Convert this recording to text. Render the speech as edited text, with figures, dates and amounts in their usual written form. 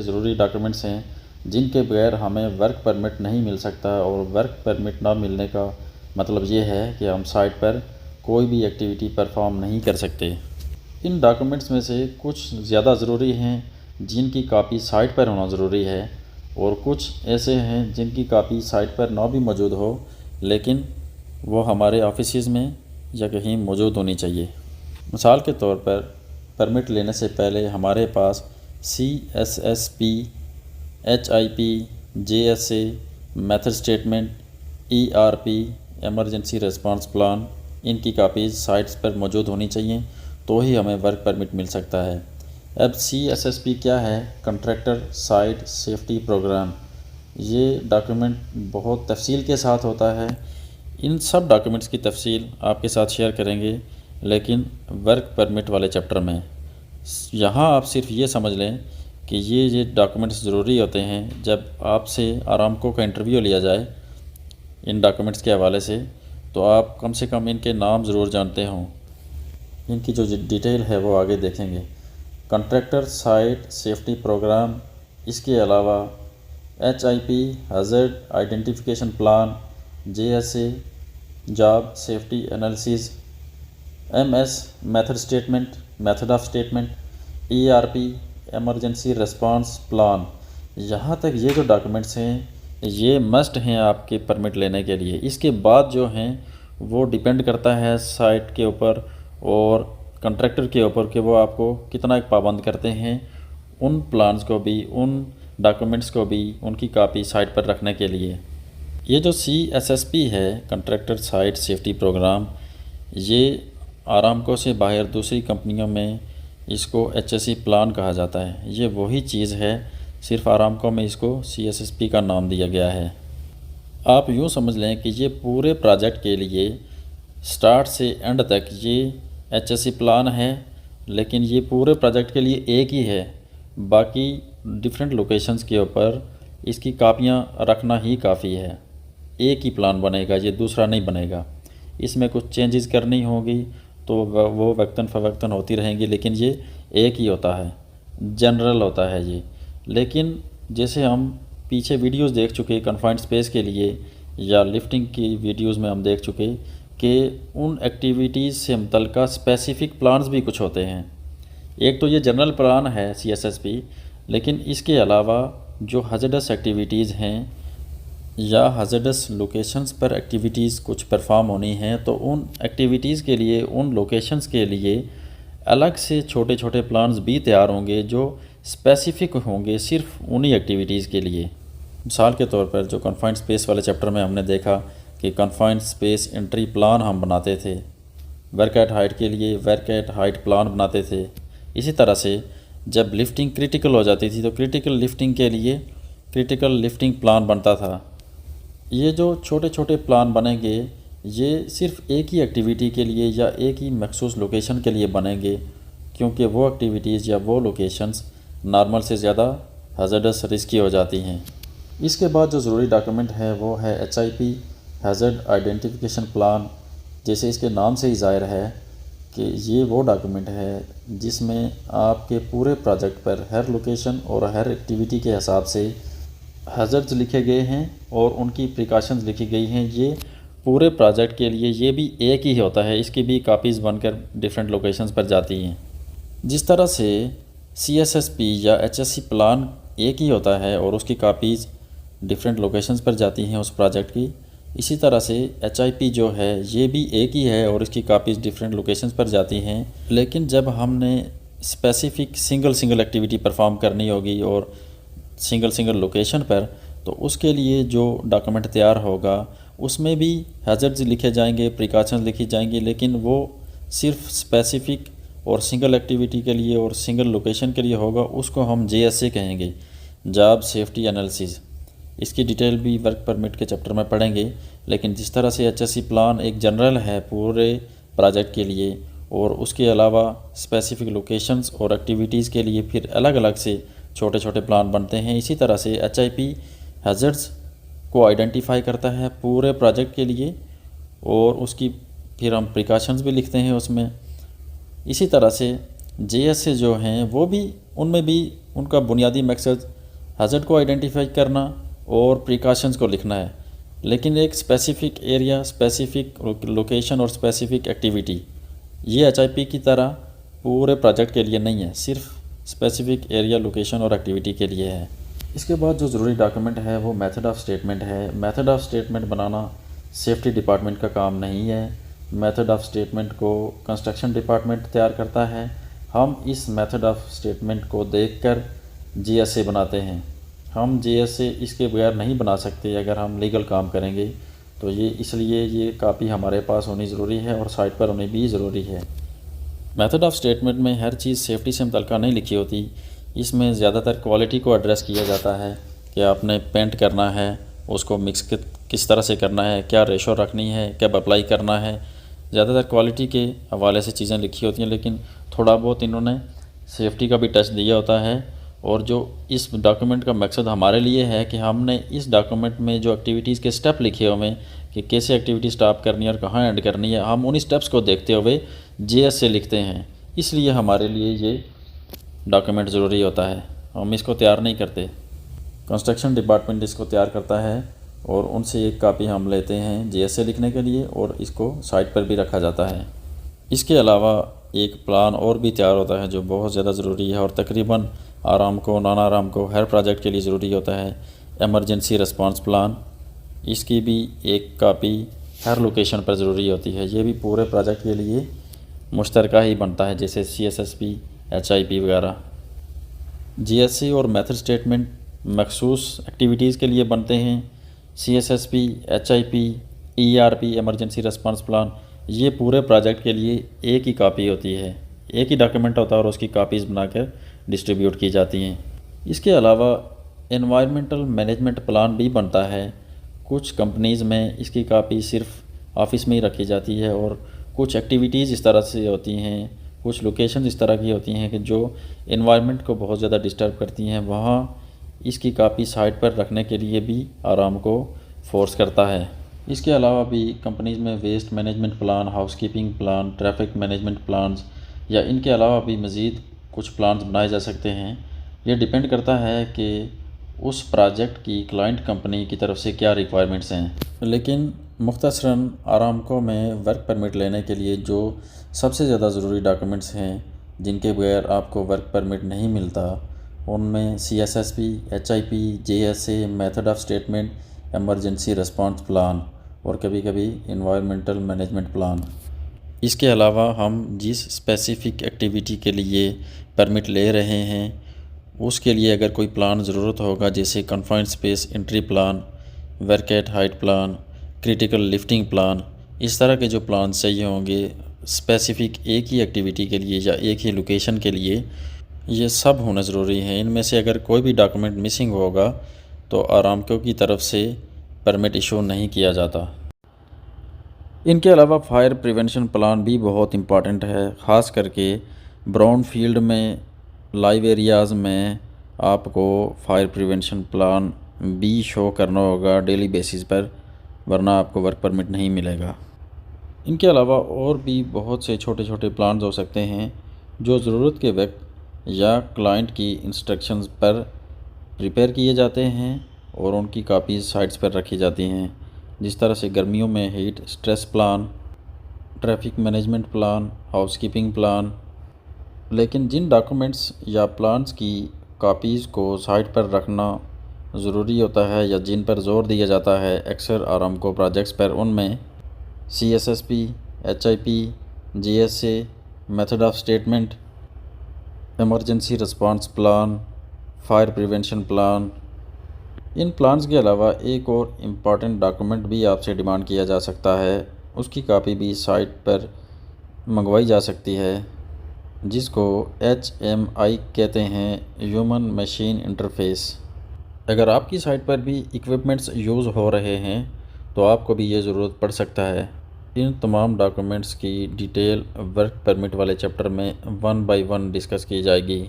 के ज़रूरी डॉक्यूमेंट्स हैं जिनके बगैर हमें वर्क परमिट नहीं मिल सकता। और वर्क परमिट ना मिलने का मतलब ये है कि हम साइट पर कोई भी एक्टिविटी परफॉर्म नहीं कर सकते। इन डॉक्यूमेंट्स में से कुछ ज़्यादा ज़रूरी हैं जिनकी कापी साइट पर होना ज़रूरी है, और कुछ ऐसे हैं जिनकी कापी साइट पर ना भी मौजूद हो लेकिन वो हमारे ऑफिस में या कहीं मौजूद होनी चाहिए। मिसाल के तौर पर परमिट लेने से पहले हमारे पास CSSP, HIP, JSA, method statement, ERP, emergency response plan, इनकी कापीज़ साइट्स पर मौजूद होनी चाहिए, तो ही हमें वर्क परमिट मिल सकता है। अब CSSP क्या है? Contractor site safety program. ये डॉक्यूमेंट बहुत तफसील के साथ होता है। इन सब डॉक्यूमेंट्स की तफसील आपके साथ शेयर करेंगे, लेकिन वर्क परमिट वाले चैप्टर में। यहाँ आप सिर्फ ये समझ लें कि ये डॉक्यूमेंट्स ज़रूरी होते हैं जब आपसे आरामको का इंटरव्यू लिया जाए इन डॉक्यूमेंट्स के हवाले से, तो आप कम से कम इनके नाम ज़रूर जानते हों। इनकी जो डिटेल है वो आगे देखेंगे। कॉन्ट्रैक्टर साइट सेफ्टी प्रोग्राम, इसके अलावा HIP hazard identification plan, JSA job safety analysis, MS method statement, method of statement, ERP emergency response plan. यहाँ तक ये जो डॉक्यूमेंट्स हैं ये मस्ट हैं आपके परमिट लेने के लिए। इसके बाद जो हैं वो डिपेंड करता है साइट के ऊपर और कॉन्ट्रैक्टर के ऊपर कि वो आपको कितना पाबंद करते हैं उन प्लान्स को भी, उन डॉक्यूमेंट्स को भी उनकी कापी साइट पर रखने के लिए। ये जो CSSP है कॉन्ट्रैक्टर साइट सेफ्टी प्रोग्राम, ये आरामको से बाहर दूसरी कंपनियों में इसको HSE प्लान कहा जाता है। ये वही चीज़ है, सिर्फ आरामको में इसको CSSP का नाम दिया गया है। आप यूँ समझ लें कि ये पूरे प्रोजेक्ट के लिए स्टार्ट से एंड तक ये HSE प्लान है, लेकिन ये पूरे प्रोजेक्ट के लिए एक ही है। बाकी डिफरेंट लोकेशंस के ऊपर इसकी कापियाँ रखना ही काफ़ी है। एक ही प्लान बनेगा, ये दूसरा नहीं बनेगा। इसमें कुछ चेंजेस करनी होगी तो वो वक्तन फ़वक्तन होती रहेंगी, लेकिन ये एक ही होता है, जनरल होता है ये। लेकिन जैसे हम पीछे वीडियोस देख चुके कन्फाइंड स्पेस के लिए या लिफ्टिंग की वीडियोस में हम देख चुके कि उन एक्टिविटीज़ से मुतल्लिक़ स्पेसिफ़िक प्लान्स भी कुछ होते हैं। एक तो ये जनरल प्लान है CSSP, लेकिन इसके अलावा जो हज़ार्डस एक्टिविटीज़ हैं या हज़ार्डस लोकेशंस पर एक्टिविटीज़ कुछ परफॉर्म होनी हैं, तो उन एक्टिविटीज़ के लिए, उन लोकेशंस के लिए अलग से छोटे छोटे प्लान्स भी तैयार होंगे जो स्पेसिफ़िक होंगे सिर्फ उन्हीं एक्टिविटीज़ के लिए। मिसाल के तौर पर जो कन्फाइंड स्पेस वाले चैप्टर में हमने देखा कि कन्फाइंड स्पेस एंट्री प्लान हम बनाते थे, वर्क एट हाइट के लिए वर्क एट हाइट प्लान बनाते थे। इसी तरह से जब लिफ्टिंग क्रिटिकल हो जाती थी तो क्रिटिकल लिफ्टिंग के लिए क्रिटिकल लिफ्टिंग प्लान बनता था। ये जो छोटे छोटे प्लान बनेंगे ये सिर्फ एक ही एक्टिविटी के लिए या एक ही मखसूस लोकेशन के लिए बनेंगे, क्योंकि वो एक्टिविटीज़ या वो लोकेशंस नॉर्मल से ज़्यादा हज़ार्डस रिस्की हो जाती हैं। इसके बाद जो ज़रूरी डॉक्यूमेंट है वो है HIP हैज़र्ड आइडेंटिफिकेशन प्लान। जैसे इसके नाम से ही ज़ाहिर है कि ये वो डॉक्यूमेंट है जिसमें आपके पूरे प्रोजेक्ट पर हर लोकेशन और हर एक्टिविटी के हिसाब से हज़ार्ड्स लिखे गए हैं और उनकी प्रिकॉशंस लिखी गई हैं। ये पूरे प्रोजेक्ट के लिए ये भी एक ही होता है, इसकी भी कापीज़ बनकर डिफरेंट लोकेशंस पर जाती हैं। जिस तरह से CSSP या HSE प्लान एक ही होता है और उसकी कापीज़ डिफरेंट लोकेशंस पर जाती हैं उस प्रोजेक्ट की, इसी तरह से HIP जो है ये भी एक ही है और इसकी कापीज़ डिफरेंट लोकेशंस पर जाती हैं। लेकिन जब हमने स्पेसिफ़िक सिंगल एक्टिविटी परफॉर्म करनी होगी और सिंगल लोकेशन पर, तो उसके लिए जो डॉक्यूमेंट तैयार होगा उसमें भी हैज़र्ड्स लिखे जाएंगे, प्रिकॉशंस लिखी जाएंगी, लेकिन वो सिर्फ स्पेसिफ़िक और सिंगल एक्टिविटी के लिए और सिंगल लोकेशन के लिए होगा। उसको हम JSA कहेंगे, जॉब सेफ्टी एनालिसिस। इसकी डिटेल भी वर्क परमिट के चैप्टर में पढ़ेंगे। लेकिन जिस तरह से HSE प्लान एक जनरल है पूरे प्रोजेक्ट के लिए और उसके अलावा स्पेसिफ़िक लोकेशंस और एक्टिविटीज़ के लिए फिर अलग अलग से छोटे छोटे प्लान बनते हैं, इसी तरह से HIP हैज़र्ड्स को आइडेंटिफाई करता है पूरे प्रोजेक्ट के लिए और उसकी फिर हम प्रिकॉशंस भी लिखते हैं उसमें। इसी तरह से JSA जो हैं वो भी, उनमें भी उनका बुनियादी मकसद हज़ार्ड को आइडेंटिफाई करना और प्रिकॉशंस को लिखना है, लेकिन एक स्पेसिफ़िक एरिया, स्पेसिफ़िक लोकेशन और स्पेसिफ़िक एक्टिविटी, ये HIP की तरह पूरे प्रोजेक्ट के लिए नहीं है, सिर्फ स्पेसिफ़िक एरिया, लोकेशन और एक्टिविटी के लिए है। इसके बाद जो ज़रूरी डॉक्यूमेंट है वो मेथड ऑफ़ स्टेटमेंट है। Method of statement banana safety department का काम नहीं है। मेथड ऑफ़ स्टेटमेंट को कंस्ट्रक्शन डिपार्टमेंट तैयार करता है। हम इस मेथड ऑफ़ स्टेटमेंट को देखकर JSA बनाते हैं। हम JSA इसके बगैर नहीं बना सकते अगर हम लीगल काम करेंगे, तो ये इसलिए ये कापी हमारे पास होनी ज़रूरी है और साइट पर होनी भी ज़रूरी है। मेथड ऑफ़ स्टेटमेंट में हर चीज़ सेफ्टी से मुतल्लिक़ नहीं लिखी होती। इसमें ज़्यादातर क्वालिटी को एड्रेस किया जाता है कि आपने पेंट करना है, उसको मिक्स किस तरह से करना है, क्या रेशो रखनी है, कब अप्लाई करना है। ज़्यादातर क्वालिटी के हवाले से चीज़ें लिखी होती हैं, लेकिन थोड़ा बहुत इन्होंने सेफ्टी का भी टच दिया होता है। और जो इस डॉक्यूमेंट का मकसद हमारे लिए है कि हमने इस डॉक्यूमेंट में जो एक्टिविटीज़ के स्टेप लिखे हुए हैं कि कैसे एक्टिविटी स्टार्ट करनी है और कहाँ एंड करनी है, हम उन स्टेप्स को देखते हुए JSA लिखते हैं। इसलिए हमारे लिए ये डॉक्यूमेंट ज़रूरी होता है, हम इसको तैयार नहीं करते। कंस्ट्रक्शन डिपार्टमेंट इसको तैयार करता है और उनसे एक कापी हम लेते हैं JSA लिखने के लिए और इसको साइट पर भी रखा जाता है। इसके अलावा एक प्लान और भी तैयार होता है जो बहुत ज़्यादा ज़रूरी है और तकरीबन आरामको, नॉन आरामको हर प्रोजेक्ट के लिए ज़रूरी होता है, एमरजेंसी रिस्पांस प्लान। इसकी भी एक कापी हर लोकेशन पर ज़रूरी होती है। ये भी पूरे प्रोजेक्ट के लिए मुश्तरका ही बनता है, जैसे CSSP, HIP वगैरह। JSA और मेथड स्टेटमेंट मखसूस एक्टिविटीज़ के लिए बनते हैं। CSSP, HIP, ERP, emergency response plan, ये पूरे प्रोजेक्ट के लिए एक ही कापी होती है, एक ही डॉक्यूमेंट होता है और उसकी कापीज़ बनाकर डिस्ट्रीब्यूट की जाती हैं। इसके अलावा एनवायरमेंटल मैनेजमेंट प्लान भी बनता है। कुछ कंपनीज़ में इसकी कापी सिर्फ ऑफिस में ही रखी जाती है और कुछ एक्टिविटीज़ इस तरह से होती हैं, कुछ लोकेशन इस तरह की होती हैं कि जो एनवायरनमेंट को बहुत ज़्यादा डिस्टर्ब करती हैं, वहाँ इसकी कापी साइट पर रखने के लिए भी आराम को फोर्स करता है। इसके अलावा भी कंपनीज़ में waste management plan, housekeeping plan, traffic management plans या इनके अलावा भी मज़ीद कुछ प्लान्स बनाए जा सकते हैं। ये डिपेंड करता है कि उस प्रोजेक्ट की क्लाइंट कंपनी की तरफ से क्या रिक्वायरमेंट्स हैं। लेकिन मुख्तसरन आरामको में वर्क परमिट लेने के लिए जो सबसे ज़्यादा ज़रूरी डॉक्यूमेंट्स हैं जिनके बगैर आपको वर्क परमिट नहीं मिलता, उनमें CSSP, HIP, JSA, method of statement, emergency response plan और कभी कभी एनवायरमेंटल मैनेजमेंट प्लान। इसके अलावा हम जिस स्पेसिफ़िक एक्टिविटी के लिए परमिट ले रहे हैं उसके लिए अगर कोई प्लान ज़रूरत होगा, जैसे confined space entry plan, work at height plan, critical lifting plan, इस तरह के जो प्लान चाहिए होंगे स्पेसिफ़िक एक ही एक्टिविटी के लिए या एक ही लोकेशन के लिए, ये सब होना ज़रूरी है। इनमें से अगर कोई भी डॉक्यूमेंट मिसिंग होगा तो आरामको की तरफ से परमिट इशू नहीं किया जाता। इनके अलावा फायर प्रिवेंशन प्लान भी बहुत इम्पॉर्टेंट है, ख़ास करके ब्राउन फील्ड में, लाइव एरियाज़ में आपको फायर प्रिवेंशन प्लान भी शो करना होगा डेली बेसिस पर, वरना आपको वर्क परमिट नहीं मिलेगा। इनके अलावा और भी बहुत से छोटे छोटे प्लान्स हो सकते हैं जो ज़रूरत के वक्त या क्लाइंट की इंस्ट्रक्शंस पर प्रिपेयर किए जाते हैं और उनकी कापीज़ साइट्स पर रखी जाती हैं, जिस तरह से गर्मियों में heat stress plan, traffic management plan, housekeeping plan. लेकिन जिन डॉक्यूमेंट्स या प्लान्स की कापीज़ को साइट पर रखना ज़रूरी होता है या जिन पर ज़ोर दिया जाता है अक्सर आरामको प्रोजेक्ट्स पर, उनमें CSSP, HIP, JSA, method of statement, emergency response plan, fire prevention plan. In plans के अलावा एक और इम्पॉर्टेंट डॉक्यूमेंट भी आपसे डिमांड किया जा सकता है, उसकी कापी भी साइट पर मंगवाई जा सकती है, जिसको HMI कहते हैं, ह्यूमन मशीन इंटरफेस। अगर आपकी साइट पर भी इक्विपमेंट्स यूज़ हो रहे हैं तो आपको भी ये ज़रूरत पड़ सकता है। इन तमाम डॉक्यूमेंट्स की डिटेल वर्क परमिट वाले चैप्टर में 1 बाय 1 डिस्कस की जाएगी।